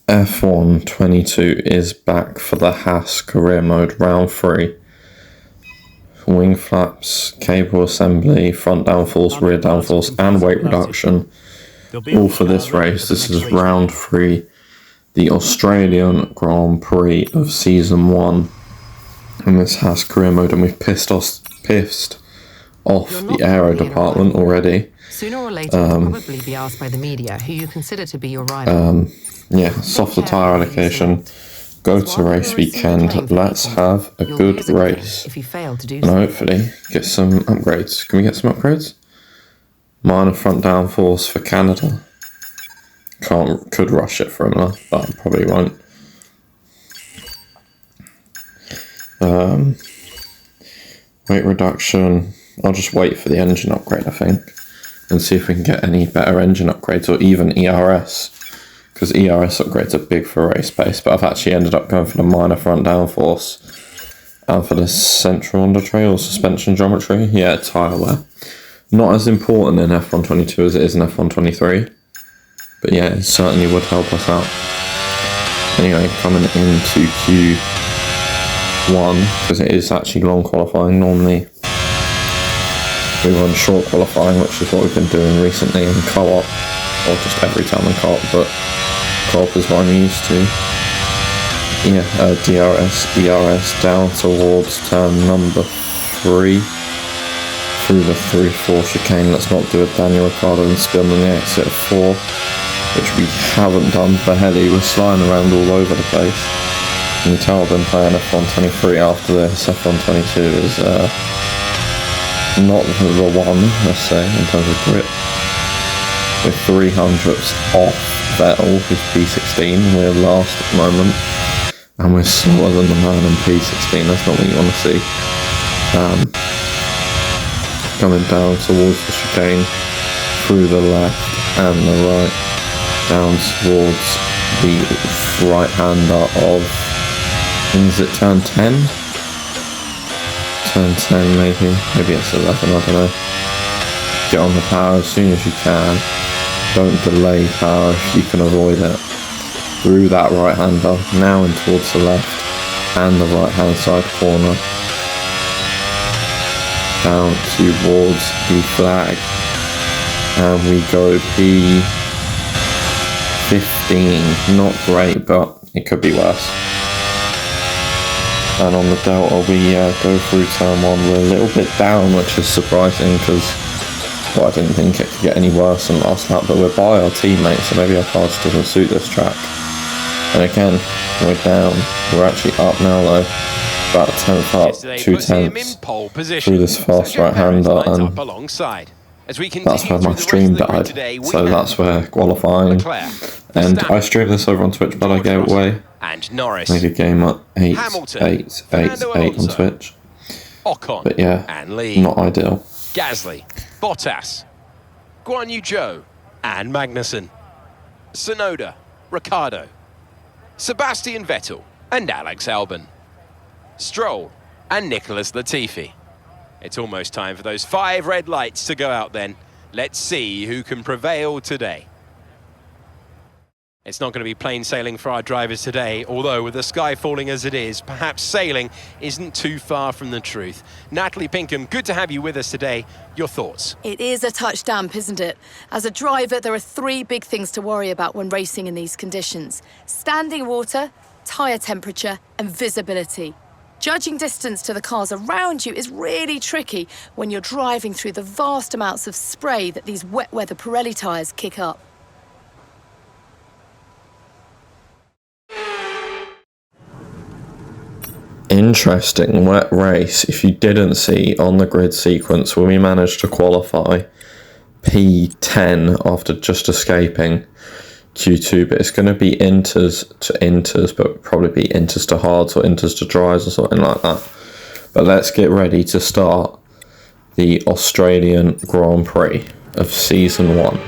F1 22 is back for the HASS career mode round 3. Wing flaps, cable assembly, front downforce, rear downforce and weight reduction, all for this race. This is round 3, the Australian Grand Prix of season 1 in this HASS career mode, and we've pissed off the aero department already. Sooner or later, you'll probably be asked by the media who you consider to be your rival. Yeah, softer tyre allocation, go to race weekend, let's have a good race, if you fail to do and so. hopefully get some upgrades. Can we get some upgrades? Minor front downforce for Canada. Could rush it for Imola, but probably won't. Weight reduction, I'll just wait for the engine upgrade, I think, and see if we can get any better engine upgrades or even ERS, because ERS upgrades are big for race pace, but I've actually ended up going for the minor front downforce and for the central under tray or suspension geometry. Yeah, tyre wear. Not as important in F1 22 as it is in F1 23, but yeah, it certainly would help us out. Anyway, coming into Q1, because it is actually long qualifying. Normally we run short qualifying, which is what we've been doing recently in co-op, or just every time in co-op, but co-op is what I'm used to. Yeah, DRS, ERS down towards turn number 3 through the 3-4 chicane. Let's not do a Daniel Ricciardo and spin on the exit of 4, which we haven't done for Heli. We're sliding around all over the place. You can tell I've been playing F1 23 after this. F1 22 is not the one, let's say, in terms of grip. We're 300ths off Vettel, who's P16. We're last at the moment, and we're slower than the man in P16. That's not what you want to see. Coming down towards the chicane, through the left and the right, down towards the right-hander of, is it turn 10? Turn 10 maybe it's 11, I don't know. Get on the power as soon as you can. Don't delay power if you can avoid it. Through that right-hander, now in towards the left and the right-hand side corner. Down towards the flag. And we go P15. Not great, but it could be worse. And on the Delta we go through turn 1. We're a little bit down, which is surprising because, well, I didn't think it could get any worse than last lap, but we're by our teammates, so maybe our car just doesn't suit this track. And again, we're down. We're actually up now though, about a tenth up, 2 tenths through this fast right-hander, and that's where my stream died, so that's where qualifying, and I streamed this over on Twitch, but I gave it away. Made a game at 8 on Twitch, but yeah, not ideal. Gasly, Bottas, Guan Yu Zhou and Magnussen, Tsunoda, Ricciardo, Sebastian Vettel and Alex Albon, Stroll and Nicholas Latifi. It's almost time for those 5 red lights to go out then. Let's see who can prevail today. It's not going to be plain sailing for our drivers today, although with the sky falling as it is, perhaps sailing isn't too far from the truth. Natalie Pinkham, good to have you with us today. Your thoughts? It is a touch damp, isn't it? As a driver, there are 3 big things to worry about when racing in these conditions: standing water, tyre temperature and visibility. Judging distance to the cars around you is really tricky when you're driving through the vast amounts of spray that these wet weather Pirelli tyres kick up. Interesting wet race. If you didn't see on the grid sequence, when we managed to qualify P10 after just escaping Q2, but it's going to be inters to inters, but probably be inters to hards or inters to dries or something like that. But let's get ready to start the Australian Grand Prix of season 1.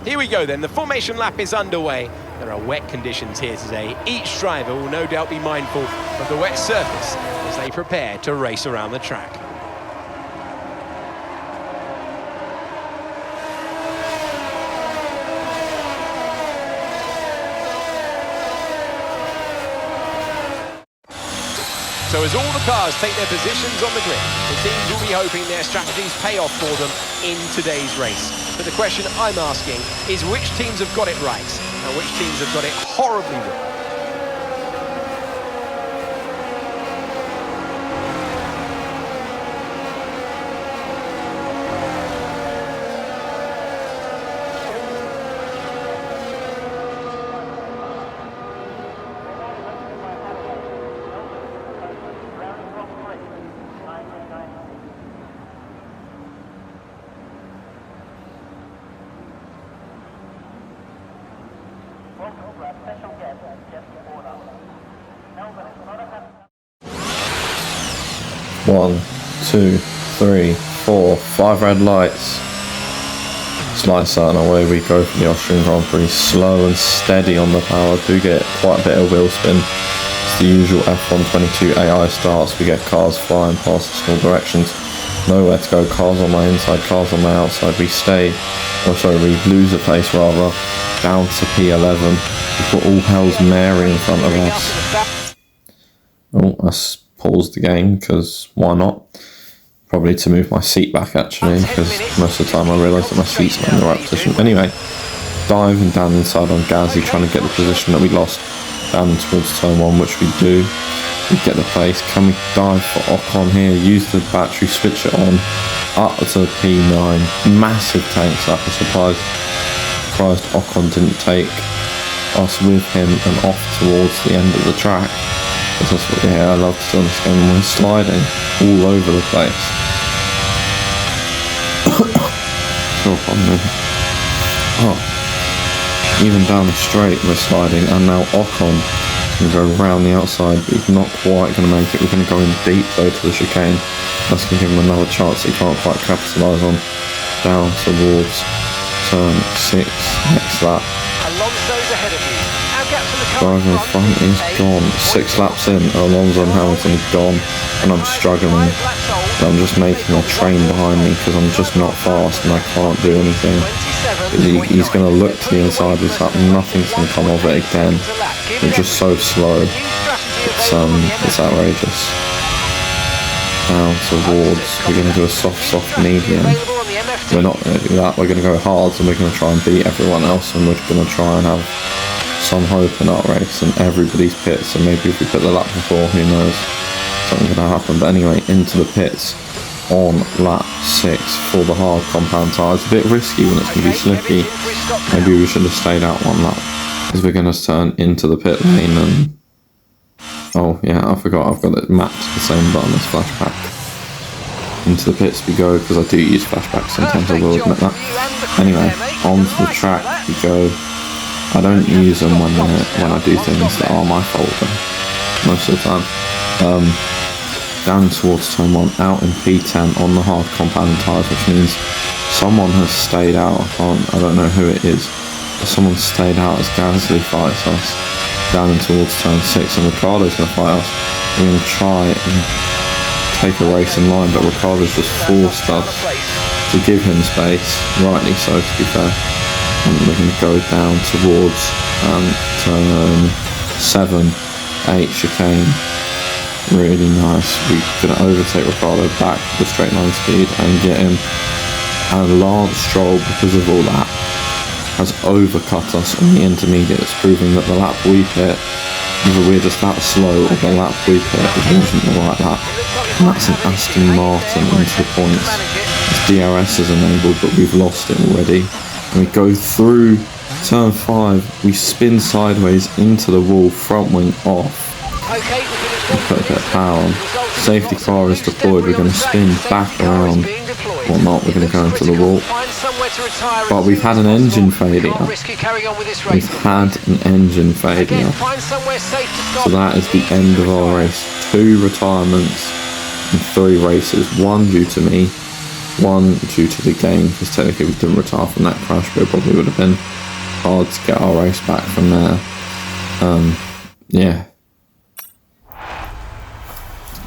Here we go then, the formation lap is underway. There are wet conditions here today. Each driver will no doubt be mindful of the wet surface as they prepare to race around the track. So as all the cars take their positions on the grid, the teams will be hoping their strategies pay off for them in today's race. But the question I'm asking is which teams have got it right and which teams have got it horribly wrong. One, two, three, four, 5 red lights. It's like certain away we go for the Austrian Grand Prix, slow and steady on the power. Do get quite a bit of wheel spin. It's the usual F122 AI starts. We get cars flying past us in all directions. Nowhere to go. Cars on my inside, cars on my outside. We stay, or sorry, we lose the pace rather, down to P11. We've got all hell's Mary in front of us. Oh, I paused the game because why not? Probably to move my seat back actually, because most of the time I realise that my seat's not in the right position. Anyway, diving down inside on Gazzy, trying to get the position that we lost down towards turn 1, which we do. We get the place. Can we dive for Ocon here? Use the battery, switch it on, up to P9. Massive tank slap. I'm surprised Ocon didn't take us with him and off towards the end of the track. Because that's what I love to do on this game. We're sliding all over the place. Oh, even down the straight we're sliding, and now Ocon going to go round the outside, but he's not quite going to make it. We're going to go in deep though to the chicane. That's going to give him another chance that he can't quite capitalise on. Down towards turn 6, next lap. Alonso's ahead of you. Driver in front is gone. 6 laps in, Alonso and Hamilton is gone, and I'm struggling. I'm just making a train behind me because I'm just not fast and I can't do anything. He's going to look to the inside of this lap, nothing's going to come of it again. We're just so slow. It's outrageous. Down towards, we're going to do a soft medium. We're not going to do that, we're going to go hard and we're going to try and beat everyone else, and we're going to try and have some hope in our race and everybody's pits, and maybe if we put the lap before, who knows, something's going to happen. But anyway, into the pits on lap 6 for the hard compound tyres. A bit risky when it's going to be slippy. Maybe we should have stayed out one lap, because we're going to turn into the pit lane. And oh yeah, I forgot I've got it mapped to the same button as flashback. Into the pits we go, because I do use flashback sometimes, I will admit that. Anyway, onto the track we go. I don't use them when I do things that are my fault though, most of the time. Down towards turn 1, out in P10 on the hard compound tyres, which means someone has stayed out. I don't know who it is, but someone stayed out as Gasly fights us. Down in towards turn 6, and Ricciardo's going to fight us. We're going to try and take a race in line, but Ricciardo's just forced us to give him space, rightly so to be fair. And we're going to go down towards turn 7, 8 chicane. Really nice. We're going to overtake Ricciardo back to the straight line speed and get him. And Lance Stroll, because of all that, has overcut us on the intermediates, proving that the lap we pit, either we're just that slow or the lap we pit wasn't the right lap. And that's an Aston Martin into the points. Its DRS is enabled, but we've lost it already. And we go through turn 5, we spin sideways into the wall, front wing off. We put a bit of power on. Safety car is deployed, we're going to spin back around. Or not, we're going to go into the wall. But we've had an engine failure. We've had an engine failure. So that is the end of our race. 2 retirements and 3 races. 1 due to me. 1 due to the game, because technically we didn't retire from that crash, but it probably would have been hard to get our race back from there. Yeah.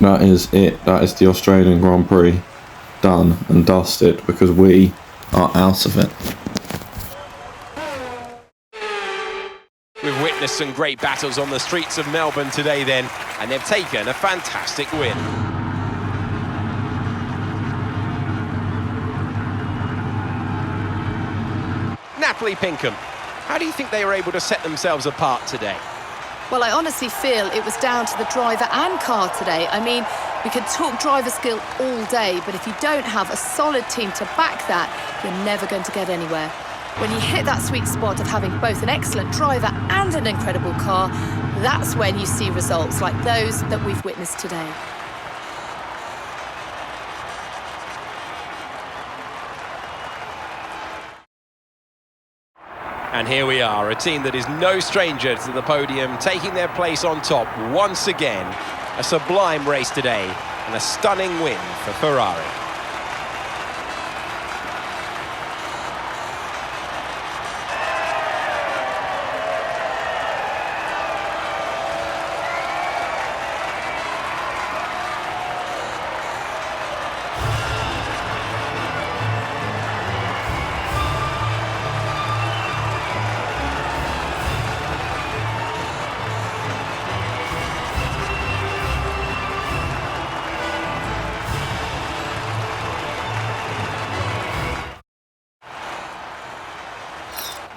That is it. That is the Australian Grand Prix. Done and dusted, because we are out of it. We've witnessed some great battles on the streets of Melbourne today then, and they've taken a fantastic win. Natalie Pinkham, how do you think they were able to set themselves apart today? Well, I honestly feel it was down to the driver and car today. I mean, we could talk driver skill all day, but if you don't have a solid team to back that, you're never going to get anywhere. When you hit that sweet spot of having both an excellent driver and an incredible car, that's when you see results like those that we've witnessed today. And here we are, a team that is no stranger to the podium, taking their place on top once again. A sublime race today and a stunning win for Ferrari.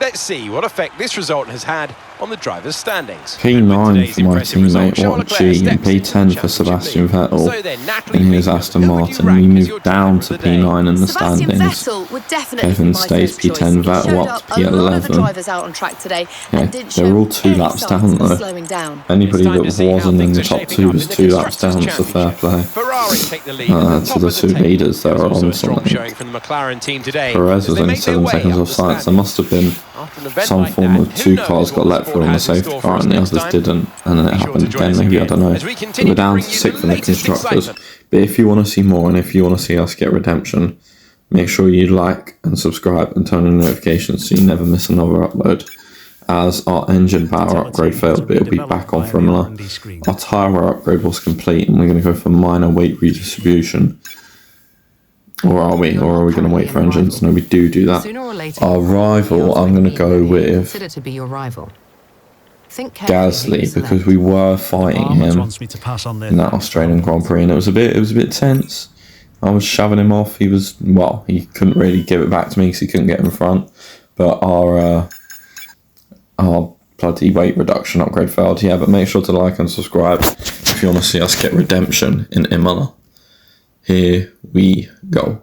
Let's see what effect this result has had on the drivers' standings. P9 for my teammate Watchi and P10 for Sebastian Vettel in his Aston Martin. We moved down to P9 in the standings. Kevin stays P10, Vettel up to P11. Yeah, they're all 2 laps down though. Anybody that wasn't in the top 2 was 2 laps down, so fair play. To the 2 leaders that are on something. Perez was only 7 seconds off sight, so there must have been some form of 2 cars got let through on the safety car and the others didn't, and then it happened again, maybe, I don't know. So we're down to 6th in the constructors. But if you want to see more and if you want to see us get redemption, make sure you like and subscribe and turn on notifications so you never miss another upload. As our engine power upgrade failed, but it'll be back on Formula. Our tyre upgrade was complete and we're going to go for minor weight redistribution. Or are we? Or are we going to wait for engines? No, we do that. Our rival, I'm going to go with Gasly, because we were fighting him in that Australian Grand Prix, and it was a bit tense. I was shoving him off. He couldn't really give it back to me because he couldn't get in front. But our bloody weight reduction upgrade failed. Yeah, but make sure to like and subscribe if you want to see us get redemption in Imola. Here we go.